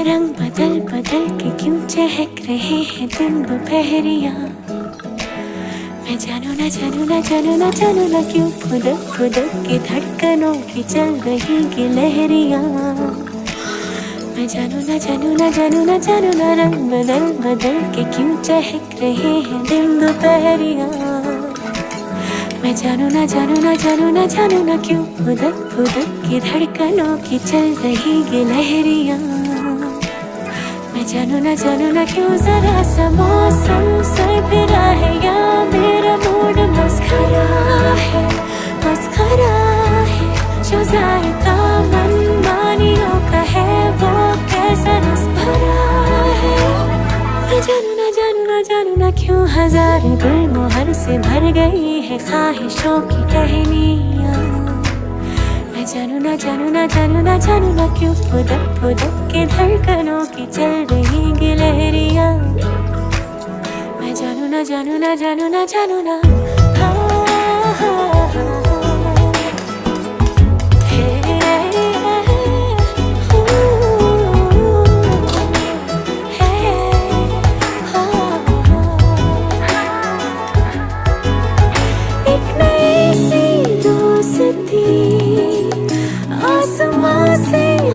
रंग बदल बदल के क्यों चहक रहे हैं दिन दोपहरिया। मैं जानू ना जानू ना जानू ना जानू ना क्यों फुदक फुदक के धड़कनों की चल रही गिलहरियाँ। मैं जानू ना जानू ना जानू ना जानू ना रंग बदल बदल के क्यों चहक रहे हैं दिन दोपहरिया। मैं जानू ना जानू ना जानू ना जानू ना क्यों फुदक फुदक के धड़कनों की चल रही गिलहरियाँ। मैं जानू ना क्यों जरा सा मौसम सरफिरा है या मेरा मूड मस्खरा है जो जायका मनमानियों का है वो कैसा रस भरा है। मैं जानू ना क्यों हजार गुलमोहर से भर गई है ख्वाहिशों की टहनियाँ। मैं जानू ना क्यों फुदक फुदक के धड़कनों की चल रही गिलहरियाँ। मैं जानू ना।